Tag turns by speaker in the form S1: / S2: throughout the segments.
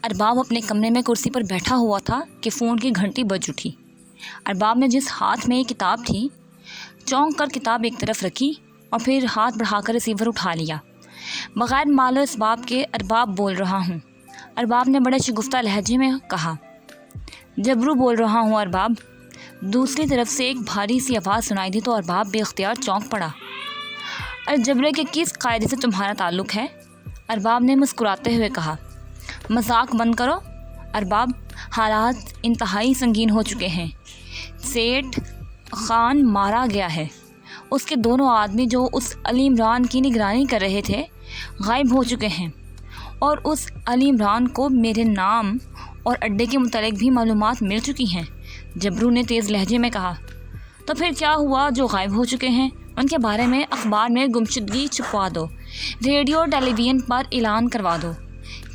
S1: ارباب اپنے کمرے میں کرسی پر بیٹھا ہوا تھا کہ فون کی گھنٹی بج اٹھی۔ ارباب نے جس ہاتھ میں یہ کتاب تھی چونک کر کتاب ایک طرف رکھی اور پھر ہاتھ بڑھا کر ریسیور اٹھا لیا۔ بغیر مال و اسباب کے ارباب بول رہا ہوں، ارباب نے بڑے شگفتہ لہجے میں کہا۔ جبرو بول رہا ہوں ارباب۔ دوسری طرف سے ایک بھاری سی آواز سنائی دی تو ارباب بے اختیار چونک پڑا۔ الجبرے کے کس قاعدے سے تمہارا تعلق ہے؟ ارباب نے مسکراتے ہوئے کہا۔ مذاق بند کرو ارباب، حالات انتہائی سنگین ہو چکے ہیں۔ سیٹھ خان مارا گیا ہے۔ اس کے دونوں آدمی جو اس علی عمران کی نگرانی کر رہے تھے غائب ہو چکے ہیں، اور اس علی عمران کو میرے نام اور اڈے کے متعلق بھی معلومات مل چکی ہیں۔ جبرو نے تیز لہجے میں کہا۔ تو پھر کیا ہوا جو غائب ہو چکے ہیں؟ ان کے بارے میں اخبار میں گمشدگی چھپوا دو، ریڈیو اور ٹیلی ویژن پر اعلان کروا دو،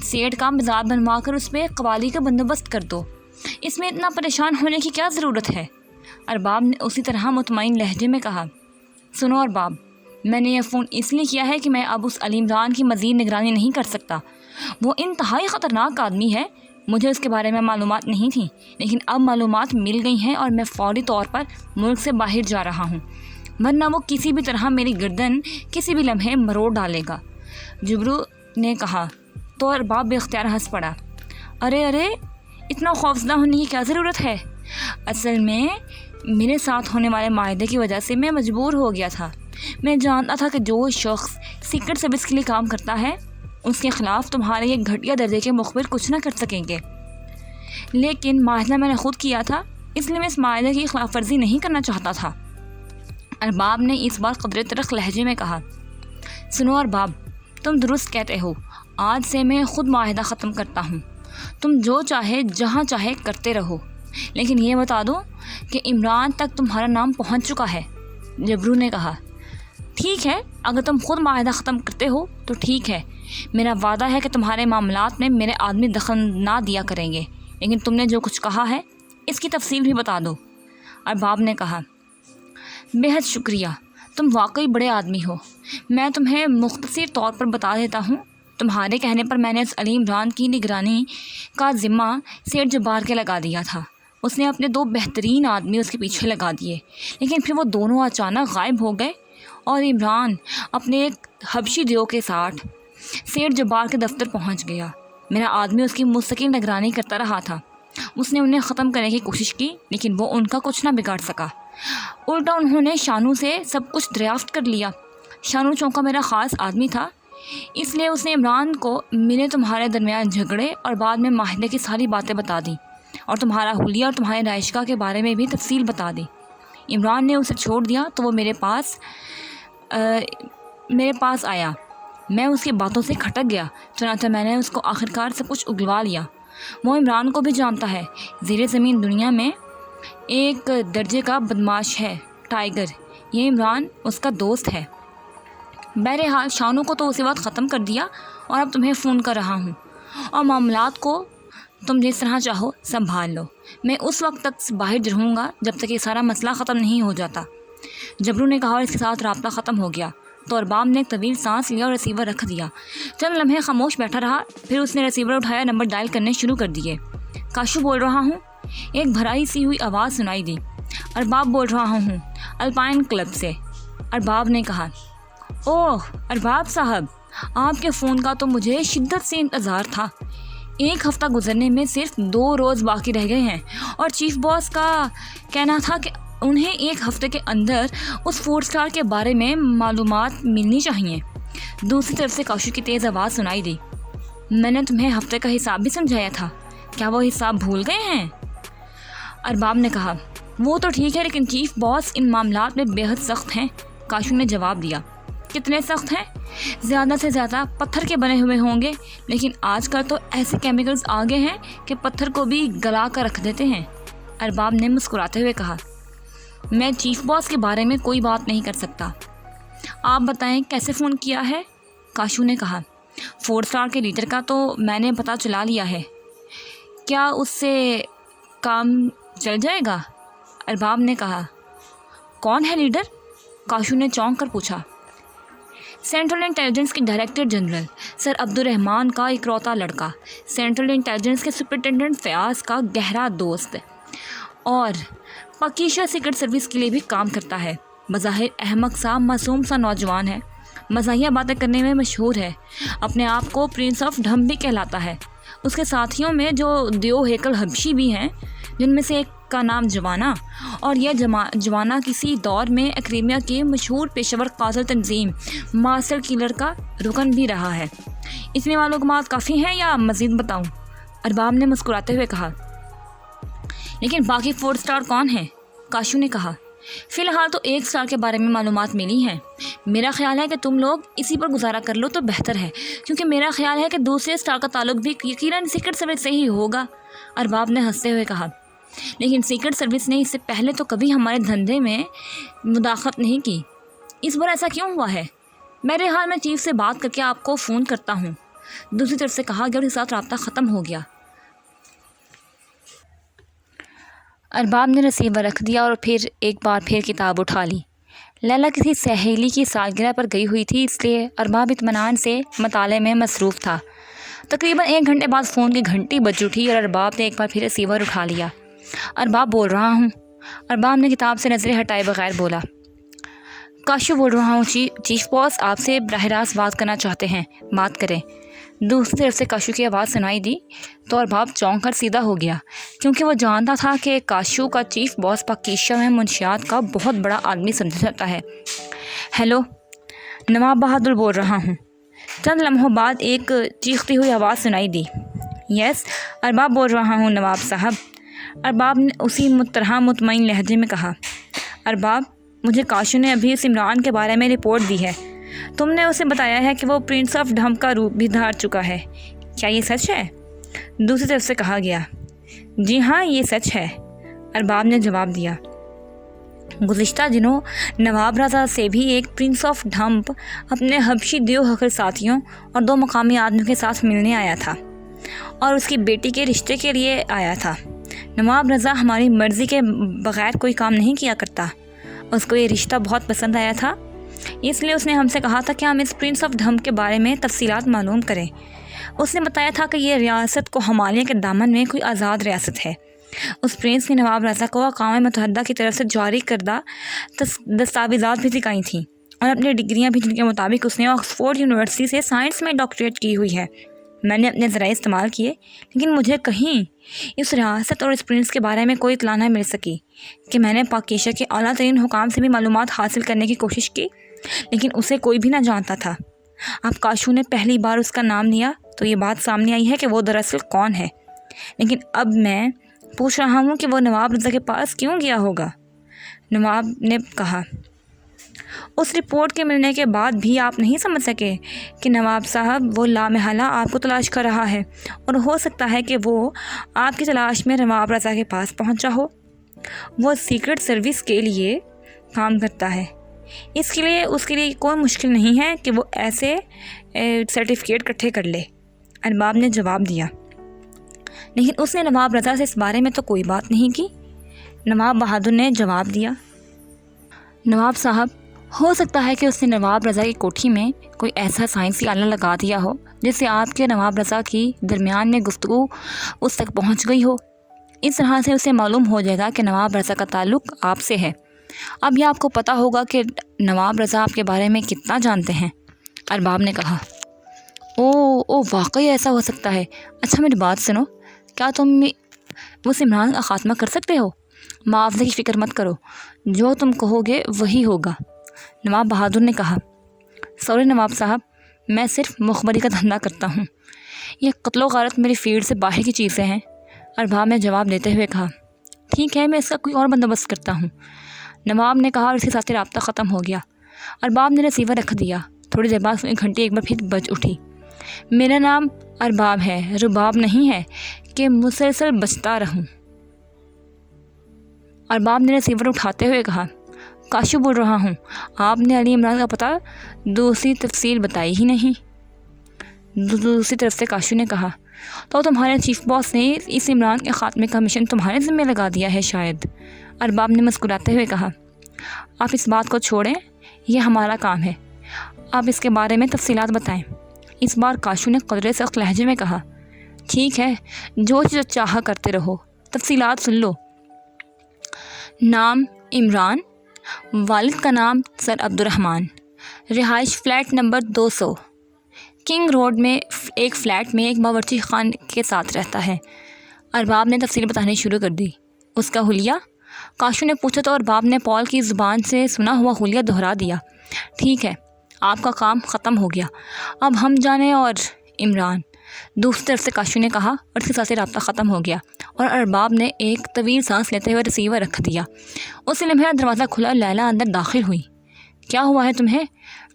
S1: سیٹ کا مزار بنوا کر اس پہ قوالی کا بندوبست کر دو۔ اس میں اتنا پریشان ہونے کی کیا ضرورت ہے؟ ارباب نے اسی طرح مطمئن لہجے میں کہا۔ سنو ارباب، میں نے یہ فون اس لیے کیا ہے کہ میں اب اس علی عمران کی مزید نگرانی نہیں کر سکتا۔ وہ انتہائی خطرناک آدمی ہے۔ مجھے اس کے بارے میں معلومات نہیں تھیں، لیکن اب معلومات مل گئی ہیں اور میں فوری طور پر ملک سے باہر جا رہا ہوں، ورنہ وہ کسی بھی طرح میری گردن کسی بھی لمحے مروڑ ڈالے گا۔ جبرو نے کہا تو ارباب بے اختیار ہنس پڑا۔ ارے اتنا خوفزدہ ہونے کی کیا ضرورت ہے؟ اصل میں میرے ساتھ ہونے والے معاہدے کی وجہ سے میں مجبور ہو گیا تھا۔ میں جانتا تھا کہ جو شخص سیکرٹ سروس کے لیے کام کرتا ہے اس کے خلاف تمہارے یہ گھٹیا درجے کے مخبر کچھ نہ کر سکیں گے، لیکن معاہدہ میں نے خود کیا تھا، اس لیے میں اس معاہدے کی خلاف ورزی نہیں کرنا چاہتا تھا۔ ارباب نے اس بار قدرے تلخ لہجے میں کہا۔ سنو ارباب، تم درست کہتے ہو، آج سے میں خود معاہدہ ختم کرتا ہوں۔ تم جو چاہے جہاں چاہے کرتے رہو، لیکن یہ بتا دو کہ عمران تک تمہارا نام پہنچ چکا ہے۔ جبرو نے کہا۔ ٹھیک ہے، اگر تم خود معاہدہ ختم کرتے ہو تو ٹھیک ہے، میرا وعدہ ہے کہ تمہارے معاملات میں میرے آدمی دخل نہ دیا کریں گے، لیکن تم نے جو کچھ کہا ہے اس کی تفصیل بھی بتا دو۔ ارباب نے کہا۔ بے حد شکریہ، تم واقعی بڑے آدمی ہو۔ میں تمہیں مختصر طور پر بتا دیتا ہوں۔ تمہارے کہنے پر میں نے اس علی عمران کی نگرانی کا ذمہ سیٹھ جبار کے لگا دیا تھا۔ اس نے اپنے 2 بہترین آدمی اس کے پیچھے لگا دیے، لیکن پھر وہ دونوں اچانک غائب ہو گئے اور عمران اپنے ایک حبشی دیو کے ساتھ سیٹھ جبار کے دفتر پہنچ گیا۔ میرا آدمی اس کی مستقل نگرانی کرتا رہا تھا۔ اس نے انہیں ختم کرنے کی کوشش کی، لیکن وہ ان کا کچھ نہ بگاڑ سکا۔ الٹا انہوں نے شانو سے سب کچھ دریافت کر لیا۔ شانو چونکا میرا خاص آدمی تھا، اس لیے اس نے عمران کو میرے تمہارے درمیان جھگڑے اور بعد میں معاہدے کی ساری باتیں بتا دی، اور تمہارا حلیہ اور تمہارے رائشگاہ کے بارے میں بھی تفصیل بتا دی۔ عمران نے اسے چھوڑ دیا تو وہ میرے پاس آیا۔ میں اس کی باتوں سے کھٹک گیا، چنانچہ میں نے اس کو آخرکار سب کچھ اگلوا لیا۔ وہ عمران کو بھی جانتا ہے۔ زیر زمین دنیا میں ایک درجے کا بدماش ہے، ٹائیگر۔ یہ عمران اس کا دوست ہے۔ بہرحال شانو کو تو اسی وقت ختم کر دیا، اور اب تمہیں فون کر رہا ہوں، اور معاملات کو تم جس طرح چاہو سنبھال لو۔ میں اس وقت تک باہر رہوں گا جب تک یہ سارا مسئلہ ختم نہیں ہو جاتا۔ جبرو نے کہا، اور اس کے ساتھ رابطہ ختم ہو گیا۔ تو ارباب نے ایک طویل سانس لیا اور ریسیور رکھ دیا۔ چند لمحے خاموش بیٹھا رہا، پھر اس نے ریسیور اٹھایا، نمبر ڈائل کرنے شروع کر دیے۔ کاشو بول رہا ہوں، ایک بھرائی سی ہوئی آواز سنائی دی۔ ارباب بول رہا ہوں، الپائن کلب سے۔ ارباب نے کہا۔ اوہ ارباب صاحب، آپ کے فون کا تو مجھے شدت سے انتظار تھا۔ 1 ہفتہ گزرنے میں صرف 2 روز باقی رہ گئے ہیں، اور چیف باس کا کہنا تھا کہ انہیں 1 ہفتے کے اندر اس 4 اسٹار کے بارے میں معلومات ملنی چاہیے۔ دوسری طرف سے کاشو کی تیز آواز سنائی دی۔ میں نے تمہیں ہفتے کا حساب بھی سمجھایا تھا، کیا وہ حساب بھول گئے ہیں؟ ارباب نے کہا۔ وہ تو ٹھیک ہے، لیکن چیف باس ان معاملات میں بے حد سخت ہیں۔ کاشو نے جواب دیا۔ کتنے سخت ہیں؟ زیادہ سے زیادہ پتھر کے بنے ہوئے ہوں گے، لیکن آج کل تو ایسے کیمیکلز آ گئے ہیں کہ پتھر کو بھی گلا کر رکھ دیتے ہیں۔ ارباب نے مسکراتے ہوئے کہا۔ میں چیف باس کے بارے میں کوئی بات نہیں کر سکتا۔ آپ بتائیں کیسے فون کیا ہے؟ کاشو نے کہا۔ 4 اسٹار کے لیڈر کا تو میں نے پتہ چلا لیا ہے۔ کیا اس سے کام چل جائے گا؟ ارباب نے کہا۔ کون ہے لیڈر؟ کاشو نے چونک کر پوچھا۔ سینٹرل انٹیلیجنس کے ڈائریکٹر جنرل سر عبدالرحمان کا اکلوتا لڑکا، سینٹرل انٹیلیجنس کے سپرنٹینڈنٹ فیاض کا گہرا دوست، اور پاکیشہ سیکرٹ سروس کے لیے بھی کام کرتا ہے۔ بظاہر احمق سا معصوم سا نوجوان ہے، مزاحیہ باتیں کرنے میں مشہور ہے، اپنے آپ کو پرنس آف ڈھم بھی کہلاتا ہے۔ اس کے ساتھیوں میں جو دیو ہیکل حبشی بھی ہیں، جن میں سے ایک کا نام جوانا، اور یہ جوانا کسی دور میں اکریمیا کی مشہور پیشہ ور قاتل تنظیم ماسٹر کلر کا رکن بھی رہا ہے۔ اس میں معلومات کافی ہیں یا مزید بتاؤں؟ ارباب نے مسکراتے ہوئے کہا۔ لیکن باقی 4 اسٹار کون ہیں؟ کاشو نے کہا۔ فی الحال تو 1 اسٹار کے بارے میں معلومات ملی ہیں۔ میرا خیال ہے کہ تم لوگ اسی پر گزارا کر لو تو بہتر ہے، کیونکہ میرا خیال ہے کہ دوسرے اسٹار کا تعلق بھی یقیناً سیکرٹ سروس سے ہی ہوگا، ارباب نے ہنستے ہوئے کہا۔ لیکن سیکرٹ سروس نے اس سے پہلے تو کبھی ہمارے دھندے میں مداخلت نہیں کی، اس بار ایسا کیوں ہوا ہے؟ میرے حال میں چیف سے بات کر کے آپ کو فون کرتا ہوں، دوسری طرف سے کہا گیا، اور اس کے ساتھ رابطہ ختم ہو گیا۔ ارباب نے ریسیور رکھ دیا اور پھر ایک بار پھر کتاب اٹھا لی۔ لیلا کسی سہیلی کی سالگرہ پر گئی ہوئی تھی، اس لیے ارباب اطمینان سے مطالعے میں مصروف تھا۔ تقریباً 1 گھنٹے بعد فون کی گھنٹی بج اٹھی اور ارباب نے ایک بار پھر ریسیور اٹھا لیا۔ ارباب بول رہا ہوں، ارباب نے کتاب سے نظریں ہٹائے بغیر بولا۔ کاشو بول رہا ہوں، چیف باس آپ سے براہ راست بات کرنا چاہتے ہیں، بات کریں۔ دوسری طرف سے کاشو کی آواز سنائی دی تو ارباب چونک کر سیدھا ہو گیا، کیونکہ وہ جانتا تھا کہ کاشو کا چیف باس پاکیشہ میں منشیات کا بہت بڑا آدمی سمجھا جاتا ہے۔ ہیلو، نواب بہادر بول رہا ہوں۔ چند لمحوں بعد ایک چیختی ہوئی آواز سنائی دی۔ یس، ارباب بول رہا ہوں نواب صاحب، ارباب نے اسی طرح مطمئن لہجے میں کہا۔ ارباب، مجھے کاشو نے ابھی اس عمران کے بارے میں رپورٹ دی ہے، تم نے اسے بتایا ہے کہ وہ پرنس آف ڈھم کا روپ بھی دھار چکا ہے، کیا یہ سچ ہے؟ دوسری طرف سے کہا گیا۔ جی ہاں، یہ سچ ہے، ارباب نے جواب دیا۔ گزشتہ دنوں نواب رضا سے بھی ایک پرنس آف ڈھمپ اپنے حبشی دیو حقر ساتھیوں اور 2 مقامی آدمیوں کے ساتھ ملنے آیا تھا اور اس کی بیٹی کے رشتے کے لیے آیا تھا۔ نواب رضا ہماری مرضی کے بغیر کوئی کام نہیں کیا کرتا، اس کو یہ رشتہ بہت پسند آیا تھا، اس لیے اس نے ہم سے کہا تھا کہ ہم اس پرنس آف ڈھم کے بارے میں تفصیلات معلوم کریں۔ اس نے بتایا تھا کہ یہ ریاست کو ہمالیہ کے دامن میں کوئی آزاد ریاست ہے۔ اس پرنس نے نواب رضا کو اقوام متحدہ کی طرف سے جاری کردہ دستاویزات بھی دکھائی تھیں اور اپنی ڈگریاں بھی، جن کے مطابق اس نے آکسفورڈ یونیورسٹی سے سائنس میں ڈاکٹریٹ کی ہوئی ہے۔ میں نے اپنے ذرائع استعمال کیے، لیکن مجھے کہیں اس ریاست اور اس پرنس کے بارے میں کوئی اطلاع نہ مل سکی کہ میں نے پاکیشہ کے اعلیٰ ترین حکام سے بھی معلومات حاصل کرنے کی کوشش کی، لیکن اسے کوئی بھی نہ جانتا تھا۔ اب کاشو نے پہلی بار اس کا نام لیا تو یہ بات سامنے آئی ہے کہ وہ دراصل کون ہے، لیکن اب میں پوچھ رہا ہوں کہ وہ نواب رضا کے پاس کیوں گیا ہوگا؟ نواب نے کہا۔ اس رپورٹ کے ملنے کے بعد بھی آپ نہیں سمجھ سکے کہ نواب صاحب وہ لامحالہ آپ کو تلاش کر رہا ہے، اور ہو سکتا ہے کہ وہ آپ کی تلاش میں نواب رضا کے پاس پہنچا ہو۔ وہ سیکرٹ سروس کے لیے کام کرتا ہے، اس کے لیے کوئی مشکل نہیں ہے کہ وہ ایسے سرٹیفکیٹ اکٹھے کر لے، ارباب نے جواب دیا۔ لیکن اس نے نواب رضا سے اس بارے میں تو کوئی بات نہیں کی، نواب بہادر نے جواب دیا۔ نواب صاحب، ہو سکتا ہے کہ اس نے نواب رضا کی کوٹھی میں کوئی ایسا سائنسی آلہ لگا دیا ہو جس سے آپ کے نواب رضا کی درمیان میں گفتگو اس تک پہنچ گئی ہو۔ اس طرح سے اسے معلوم ہو جائے گا کہ نواب رضا کا تعلق آپ سے ہے۔ اب یہ آپ کو پتہ ہوگا کہ نواب رضا آپ کے بارے میں کتنا جانتے ہیں، ارباب نے کہا۔ او واقعی ایسا ہو سکتا ہے۔ اچھا میری بات سنو، کیا تم اس عمران کا خاتمہ کر سکتے ہو؟ معاوضے کی فکر مت کرو، جو تم کہو گے وہی ہوگا، نواب بہادر نے کہا۔ سوری نواب صاحب، میں صرف مخبری کا دھندا کرتا ہوں، یہ قتل و غارت میری فیلڈ سے باہر کی چیزیں ہیں، ارباب نے جواب دیتے ہوئے کہا۔ ٹھیک ہے، میں اس کا کوئی اور بندوبست کرتا ہوں، نواب نے کہا، اور اس کے ساتھ رابطہ ختم ہو گیا۔ ارباب نے ریسیور رکھ دیا۔ تھوڑی دیر بعد گھنٹی ایک بار پھر بج اٹھی۔ میرا نام ارباب ہے، رباب نہیں ہے کہ مسلسل بجتا رہوں، ارباب نے ریسیور اٹھاتے ہوئے کہا۔ کاشو بول رہا ہوں، آپ نے علی عمران کا پتہ دوسری تفصیل بتائی ہی نہیں، دوسری طرف سے کاشو نے کہا۔ تو تمہارے چیف باس نے اس عمران کے خاتمے کا مشن تمہارے ذمہ لگا دیا ہے شاید، ارباب نے مسکراتے ہوئے کہا۔ آپ اس بات کو چھوڑیں، یہ ہمارا کام ہے، آپ اس کے بارے میں تفصیلات بتائیں۔ اس بار کاشو نے قدرے سخت لہجے میں کہا۔ ٹھیک ہے، جو چیز چاہا کرتے رہو، تفصیلات سن لو۔ نام عمران، والد کا نام سر عبدالرحمن، رہائش فلیٹ نمبر 200، کنگ روڈ میں ایک فلیٹ میں ایک باورچی خان کے ساتھ رہتا ہے۔ ارباب نے تفصیل بتانی شروع کر دی۔ اس کا حلیہ؟ کاشو نے پوچھا تو ارباب نے پال کی زبان سے سنا ہوا حلیہ دہرا دیا۔ ٹھیک ہے، آپ کا کام ختم ہو گیا، اب ہم جانیں۔ اور عمران، دوسری طرف سے کاشو نے کہا، اور اس کے ساتھ رابطہ ختم ہو گیا اور ارباب نے ایک طویل سانس لیتے ہوئے ریسیور رکھ دیا۔ اسی لمحے دروازہ کھلا اور لیلا اندر داخل ہوئی۔ کیا ہوا ہے تمہیں؟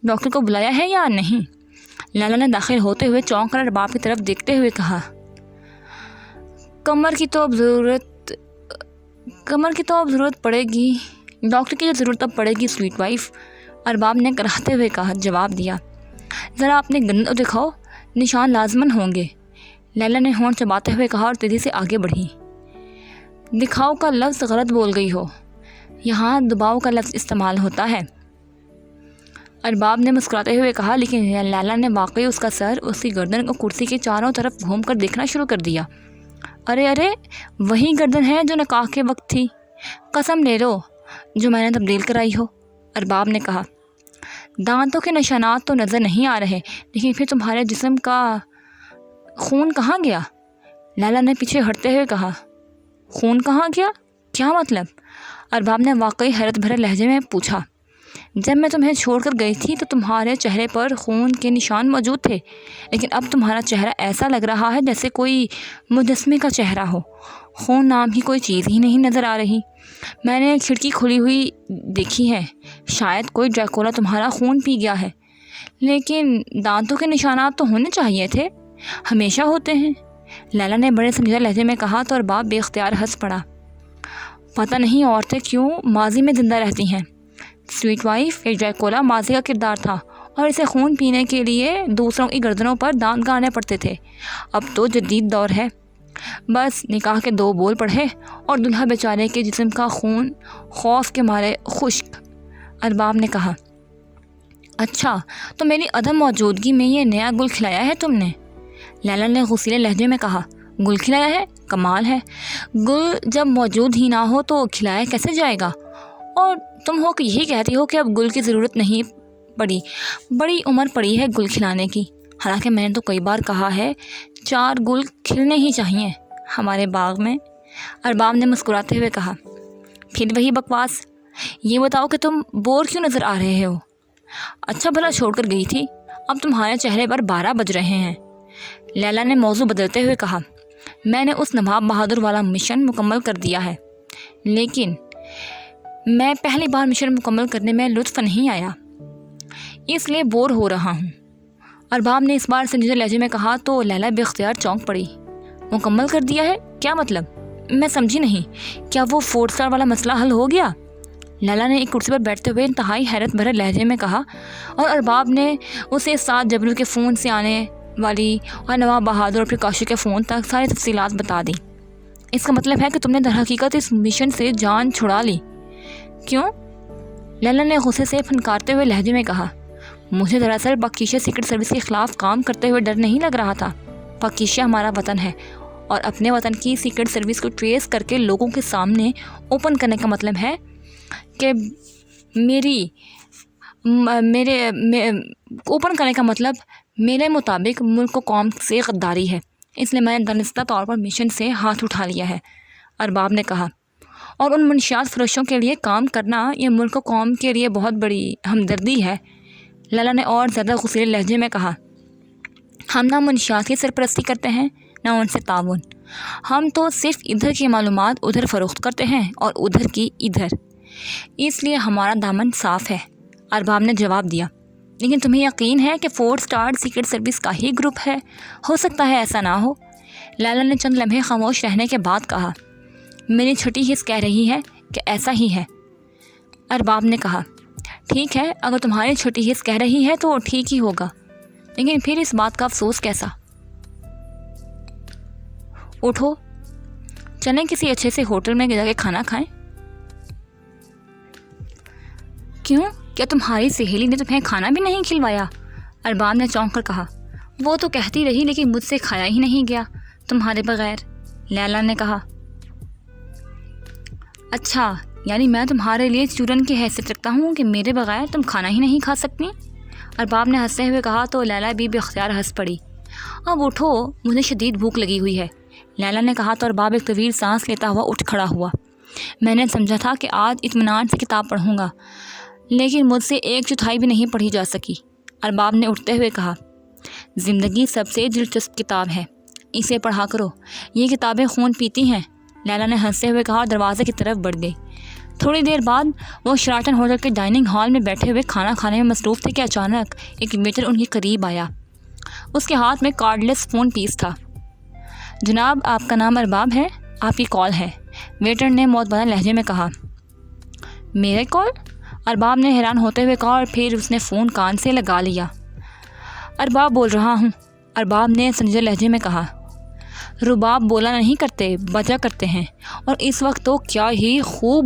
S1: ڈاکٹر کو بلایا ہے یا نہیں؟ لیلا نے داخل ہوتے ہوئے چونک کر ارباب کی طرف دیکھتے ہوئے کہا۔ کمر کی تو اب ضرورت پڑے گی، ڈاکٹر کی جو ضرورت اب پڑے گی سویٹ وائف، ارباب نے کراہتے ہوئے جواب دیا۔ ذرا اپنے گردن تو دکھاؤ، نشان لازماً ہوں گے، لیلا نے ہونٹ چباتے ہوئے کہا اور تیزی سے آگے بڑھی۔ دکھاؤ کا لفظ غلط بول گئی ہو، یہاں دباؤ کا لفظ استعمال ہوتا ہے، ارباب نے مسکراتے ہوئے کہا، لیکن لیلا نے واقعی اس کا سر، اس کی گردن کو کرسی کے چاروں طرف گھوم کر دیکھنا شروع کر دیا۔ ارے وہی گردن ہے جو نکاح کے وقت تھی، قسم لے لو، جو میں نے تبدیل کرائی ہو، ارباب نے کہا۔ دانتوں کے نشانات تو نظر نہیں آ رہے، لیکن پھر تمہارے جسم کا خون کہاں گیا؟ لیلا نے پیچھے ہٹتے ہوئے کہا۔ خون کہاں گیا؟ کیا مطلب؟ ارباب نے واقعی حیرت بھرے لہجے میں پوچھا۔ جب میں تمہیں چھوڑ کر گئی تھی تو تمہارے چہرے پر خون کے نشان موجود تھے، لیکن اب تمہارا چہرہ ایسا لگ رہا ہے جیسے کوئی مجسمے کا چہرہ ہو، خون نام کی کوئی چیز ہی نہیں نظر آ رہی۔ میں نے کھڑکی کھلی ہوئی دیکھی ہے، شاید کوئی ڈریکولا تمہارا خون پی گیا ہے، لیکن دانتوں کے نشانات تو ہونے چاہیے تھے، ہمیشہ ہوتے ہیں، لیلا نے بڑے سنجیدہ لہجے میں کہا تو ارباب بے اختیار ہنس پڑا۔ پتہ نہیں عورتیں کیوں ماضی میں زندہ رہتی ہیں، سویٹ وائف، یہ ڈریکولا ماضی کا کردار تھا اور اسے خون پینے کے لیے دوسروں کی گردنوں پر دانت گاڑنے پڑتے تھے۔ اب تو جدید دور ہے، بس نکاح کے 2 بول پڑھے اور دلہا بیچارے کے جسم کا خون خوف کے مارے خشک، ارباب نے کہا۔ اچھا، تو میری عدم موجودگی میں یہ نیا گل کھلایا ہے تم نے؟ لیلا نے غصیلے لہجے میں کہا۔ گل کھلایا ہے؟ کمال ہے، گل جب موجود ہی نہ ہو تو کھلایا کیسے جائے گا؟ اور تم ہو کہ یہی کہتی ہو کہ اب گل کی ضرورت نہیں پڑی، بڑی عمر پڑی ہے گل کھلانے کی، حالانکہ میں نے تو کئی بار کہا ہے 4 گل کھلنے ہی چاہیے ہمارے باغ میں، ارباب نے مسکراتے ہوئے کہا۔ پھر وہی بکواس، یہ بتاؤ کہ تم بور کیوں نظر آ رہے ہو؟ اچھا بھلا چھوڑ کر گئی تھی، اب تمہارے چہرے پر 12 بج رہے ہیں، لیلا نے موضوع بدلتے ہوئے کہا۔ میں نے اس نواب بہادر والا مشن مکمل کر دیا ہے، لیکن میں پہلی بار مشن مکمل کرنے میں لطف نہیں آیا، اس لیے بور ہو رہا ہوں، ارباب نے اس بار سنجیدہ لہجے میں کہا تو لیلا بے اختیار چونک پڑی۔ مکمل کر دیا ہے؟ کیا مطلب؟ میں سمجھی نہیں، کیا وہ 4 اسٹار والا مسئلہ حل ہو گیا؟ لیلا نے ایک کرسی پر بیٹھتے ہوئے انتہائی حیرت بھرے لہجے میں کہا، اور ارباب نے اسے 7 جبلو کے فون سے آنے والی اور نواب بہادر اور پرکاشو کے فون تک ساری تفصیلات بتا دی۔ اس کا مطلب ہے کہ تم نے در حقیقت اس مشن سے جان چھڑا لی؟ کیوں؟ لیلا نے غصے سے پھنکارتے ہوئے لہجے میں کہا۔ مجھے دراصل پاکیشا سیکرٹ سروس کے خلاف کام کرتے ہوئے ڈر نہیں لگ رہا تھا، پاکیشا ہمارا وطن ہے اور اپنے وطن کی سیکرٹ سروس کو ٹریس کر کے لوگوں کے سامنے اوپن کرنے کا مطلب ہے کہ اوپن کرنے کا مطلب میرے مطابق ملک و قوم سے غداری ہے، اس لیے میں نے دانستہ طور پر مشن سے ہاتھ اٹھا لیا ہے، ارباب نے کہا، اور ان منشیات فروشوں کے لیے کام کرنا یہ ملک و قوم کے لیے بہت بڑی ہمدردی ہے، لیلا نے اور زیادہ غصیلے لہجے میں کہا۔ ہم نہ منشیات کی سرپرستی کرتے ہیں نہ ان سے تعاون، ہم تو صرف ادھر کی معلومات ادھر فروخت کرتے ہیں اور ادھر کی ادھر، اس لیے ہمارا دامن صاف ہے، ارباب نے جواب دیا۔ لیکن تمہیں یقین ہے کہ 4 اسٹار سیکرٹ سروس کا ہی گروپ ہے؟ ہو سکتا ہے ایسا نہ ہو، لیلا نے چند لمحے خاموش رہنے کے بعد کہا۔ میری چھٹی حص کہہ رہی ہے کہ ایسا ہی ہے، ارباب نے کہا۔ ٹھیک ہے، اگر تمہاری چھٹی حص کہہ رہی ہے تو ٹھیک ہی ہوگا، لیکن پھر اس بات کا افسوس کیسا؟ اٹھو، چلیں کسی اچھے سے ہوٹل میں جا کے کھانا کھائیں۔ کیوں؟ کیا تمہاری سہیلی نے تمہیں کھانا بھی نہیں کھلوایا؟ ارباب نے چونک کر کہا۔ وہ تو کہتی رہی لیکن مجھ سے کھایا ہی نہیں گیا تمہارے بغیر، لیلا نے کہا۔ اچھا، یعنی میں تمہارے لیے چورن کی حیثیت رکھتا ہوں کہ میرے بغیر تم کھانا ہی نہیں کھا سکتی؟ ارباب نے ہنستے ہوئے کہا تو لیلا بی اختیار ہنس پڑی۔ اب اٹھو، مجھے شدید بھوک لگی ہوئی ہے، لیلا نے کہا تو ارباب ایک طویل سانس لیتا ہوا اٹھ کھڑا ہوا۔ میں نے سمجھا تھا کہ آج اطمینان سے کتاب پڑھوں گا، لیکن مجھ سے 1/4 بھی نہیں پڑھی جا سکی، ارباب نے اٹھتے ہوئے کہا۔ زندگی سب سے دلچسپ کتاب ہے، اسے پڑھا کرو، یہ کتابیں خون پیتی ہیں، لیلا نے ہنستے ہوئے کہا اور دروازے کی طرف بڑھ گئی۔ تھوڑی دیر بعد وہ شراٹن ہوٹل کے ڈائننگ ہال میں بیٹھے ہوئے کھانا کھانے میں مصروف تھے کہ اچانک ایک ویٹر ان کے قریب آیا۔ اس کے ہاتھ میں کارڈ لیس فون پیس تھا۔ جناب، آپ کا نام ارباب ہے، آپ کی کال ہے، ویٹر نے معتبر لہجے میں کہا۔ میرے کال؟ ارباب نے حیران ہوتے ہوئے کہا اور پھر اس نے فون کان سے لگا لیا۔ ارباب بول رہا ہوں، ارباب نے سنجیدہ لہجے میں کہا۔ رباب بولا نہیں کرتے، بجا کرتے ہیں، اور اس وقت تو کیا ہی خوب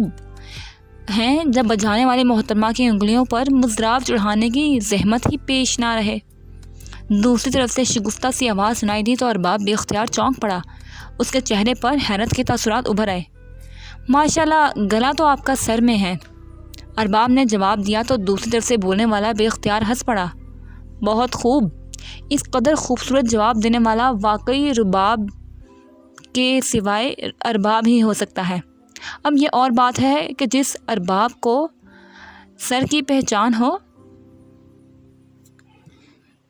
S1: ہیں جب بجانے والے محترمہ کی انگلیوں پر مضراب چڑھانے کی زحمت ہی پیش نہ رہے۔ دوسری طرف سے شگفتہ سی آواز سنائی دی تو ارباب بے اختیار چونک پڑا۔ اس کے چہرے پر حیرت کے تاثرات ابھر آئے۔ ماشاءاللہ، گلا تو آپ کا سر میں ہے، ارباب نے جواب دیا تو دوسری طرف سے بولنے والا بے اختیار ہنس پڑا۔ بہت خوب، اس قدر خوبصورت جواب دینے والا واقعی رباب کے سوائے ارباب ہی ہو سکتا ہے۔ اب یہ اور بات ہے کہ جس ارباب کو سر کی پہچان ہو۔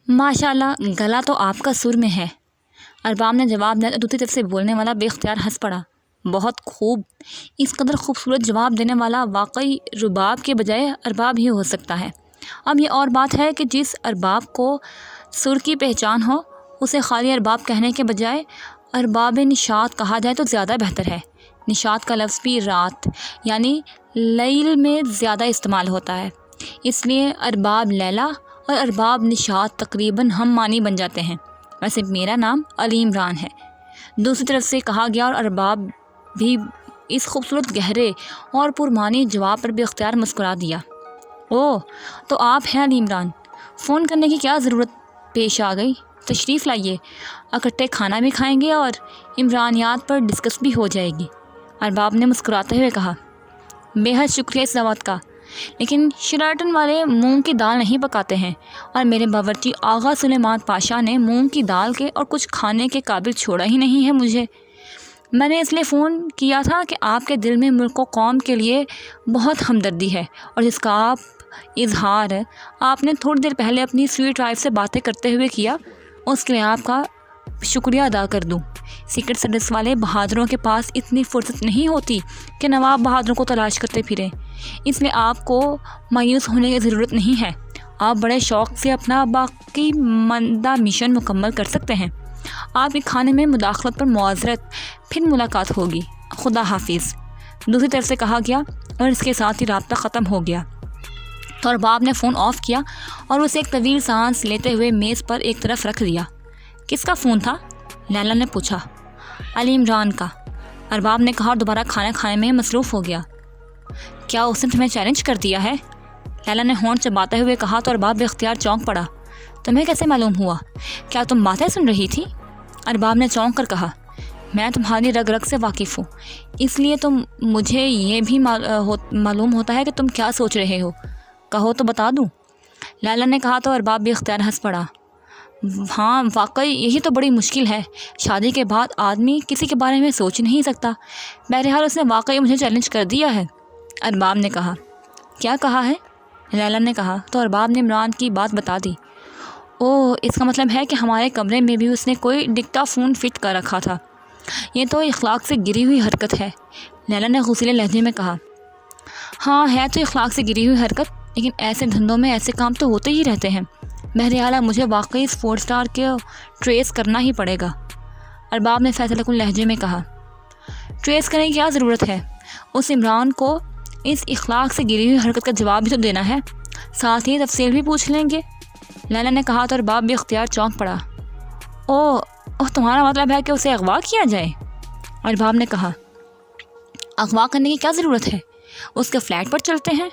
S1: ماشاءاللہ، گلا تو آپ کا سر میں ہے، ارباب نے جواب دیا تو دوسری طرف سے بولنے والا بے اختیار ہنس پڑا۔ بہت خوب، اس قدر خوبصورت جواب دینے والا واقعی رباب کے بجائے ارباب ہی ہو سکتا ہے۔ اب یہ اور بات ہے کہ جس ارباب کو سر کی پہچان ہو، اسے خالی ارباب کہنے کے بجائے ارباب نشاط کہا جائے تو زیادہ بہتر ہے۔ نشاط کا لفظ بھی رات یعنی لیل میں زیادہ استعمال ہوتا ہے، اس لیے ارباب لیلا اور ارباب نشاط تقریباً ہم معنی بن جاتے ہیں۔ ویسے میرا نام علی عمران ہے، دوسری طرف سے کہا گیا، اور ارباب بھی اس خوبصورت گہرے اور پرمعنی جواب پر بے اختیار مسکرا دیا۔ اوہ، تو آپ ہیں علی عمران، فون کرنے کی کیا ضرورت پیش آ گئی؟ تشریف لائیے، اکٹھے کھانا بھی کھائیں گے اور عمرانیات پر ڈسکس بھی ہو جائے گی، ارباب نے مسکراتے ہوئے کہا۔ بے حد شکریہ اس دعوت کا، لیکن شراٹن والے مونگ کی دال نہیں پکاتے ہیں، اور میرے باورچی آغا سلیمان پاشا نے مونگ کی دال کے اور کچھ کھانے کے قابل چھوڑا ہی نہیں ہے مجھے۔ میں نے اس لیے فون کیا تھا کہ آپ کے دل میں ملک و قوم کے لیے بہت ہمدردی ہے، اور جس کا اظہار آپ نے تھوڑی دیر پہلے اپنی سویٹ وائف سے باتیں کرتے ہوئے کیا، اس کے لیے آپ کا شکریہ ادا کر دوں۔ سیکرٹ سروس والے بہادروں کے پاس اتنی فرصت نہیں ہوتی کہ نواب بہادروں کو تلاش کرتے پھریں، اس لیے آپ کو مایوس ہونے کی ضرورت نہیں ہے، آپ بڑے شوق سے اپنا باقی ماندہ مشن مکمل کر سکتے ہیں۔ آپ کے کھانے میں مداخلت پر معذرت، پھر ملاقات ہوگی، خدا حافظ، دوسری طرف سے کہا گیا، اور اس کے ساتھ ہی رابطہ ختم ہو گیا۔ تو ارباب نے فون آف کیا اور اسے ایک طویل سانس لیتے ہوئے میز پر ایک طرف رکھ دیا۔ کس کا فون تھا؟ لیلا نے پوچھا۔ علی عمران کا، ارباب نے کہا اور دوبارہ کھانا کھانے میں مصروف ہو گیا۔ کیا اس نے تمہیں چیلنج کر دیا ہے؟ لیلا نے ہونٹ چباتے ہوئے کہا تو ارباب بے اختیار چونک پڑا۔ تمہیں کیسے معلوم ہوا؟ کیا تم باتیں سن رہی تھی؟ ارباب نے چونک کر کہا۔ میں تمہاری رگ رگ سے واقف ہوں، اس لیے تو مجھے یہ بھی معلوم ہوتا ہے کہ تم کیا سوچ رہے ہو، کہو تو بتا دوں، لیلا نے کہا تو ارباب بے اختیار ہنس پڑا۔ ہاں، واقعی یہی تو بڑی مشکل ہے، شادی کے بعد آدمی کسی کے بارے میں سوچ نہیں سکتا۔ بہرحال اس نے واقعی مجھے چیلنج کر دیا ہے، ارباب نے کہا۔ کیا کہا ہے؟ لیلا نے کہا تو ارباب نے عمران کی بات بتا دی۔ اوہ، اس کا مطلب ہے کہ ہمارے کمرے میں بھی اس نے کوئی ڈکٹا فون فٹ کر رکھا تھا، یہ تو اخلاق سے گری ہوئی حرکت ہے، لیلا نے غصیلے لہجے میں کہا۔ ہاں، ہے تو اخلاق سے گری ہوئی حرکت، لیکن ایسے دھندوں میں ایسے کام تو ہوتے ہی رہتے ہیں۔ بہرحال مجھے واقعی اس 4 اسٹار کے ٹریس کرنا ہی پڑے گا، ارباب نے فیصلہ کن لہجے میں کہا۔ ٹریس کرنے کی کیا ضرورت ہے؟ اس عمران کو اس اخلاق سے گری ہوئی حرکت کا جواب بھی تو دینا ہے، ساتھ ہی تفصیل بھی پوچھ لیں گے، لیلا نے کہا تو ارباب بھی اختیار چونک پڑا۔ اوہ، تمہارا مطلب ہے کہ اسے اغوا کیا جائے؟ ارباب نے کہا۔ اغوا کرنے کی کیا ضرورت ہے؟ اس کے فلیٹ پر چلتے ہیں،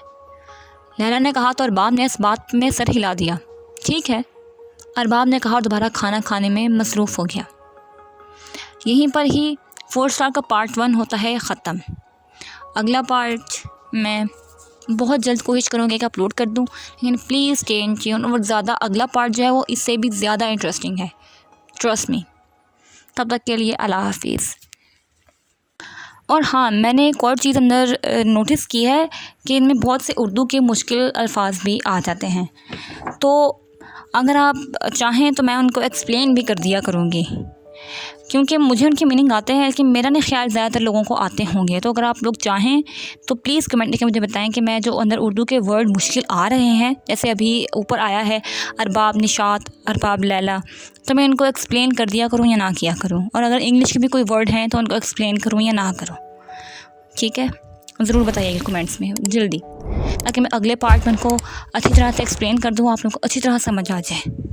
S1: لیلا نے کہا تو ارباب نے اس بات میں سر ہلا دیا۔ ٹھیک ہے، ارباب نے کہا اور دوبارہ کھانا کھانے میں مصروف ہو گیا۔ یہیں پر ہی 4 اسٹار کا پارٹ 1 ہوتا ہے ختم۔ اگلا پارٹ میں بہت جلد کوشش کروں گی کہ اپلوڈ کر دوں، لیکن پلیز اسٹے ان ٹیون، اور زیادہ اگلا پارٹ جو ہے وہ اس سے بھی زیادہ انٹرسٹنگ ہے، ٹرسٹ می۔ تب تک کے لیے اللہ حافظ۔ اور ہاں، میں نے ایک اور چیز اندر نوٹس کی ہے کہ ان میں بہت سے اردو کے مشکل الفاظ بھی آ جاتے ہیں، تو اگر آپ چاہیں تو میں ان کو ایکسپلین بھی کر دیا کروں گی، کیونکہ مجھے ان کے میننگ آتے ہیں، لیکن میرا نہیں خیال زیادہ تر لوگوں کو آتے ہوں گے۔ تو اگر آپ لوگ چاہیں تو پلیز کمنٹ لکھ کے مجھے بتائیں کہ میں جو اندر اردو کے ورڈ مشکل آ رہے ہیں، جیسے ابھی اوپر آیا ہے ارباب نشاط، ارباب لیلا، تو میں ان کو ایکسپلین کر دیا کروں یا نہ کیا کروں، اور اگر انگلش کے بھی کوئی ورڈ ہیں تو ان کو ایکسپلین کروں یا نہ کروں، ٹھیک ہے؟ ضرور بتائیے گا کمنٹس میں جلدی، تاکہ میں اگلے پارٹ میں ان کو اچھی طرح سے ایکسپلین کر دوں، آپ لوگوں کو اچھی طرح سمجھ آ جائے۔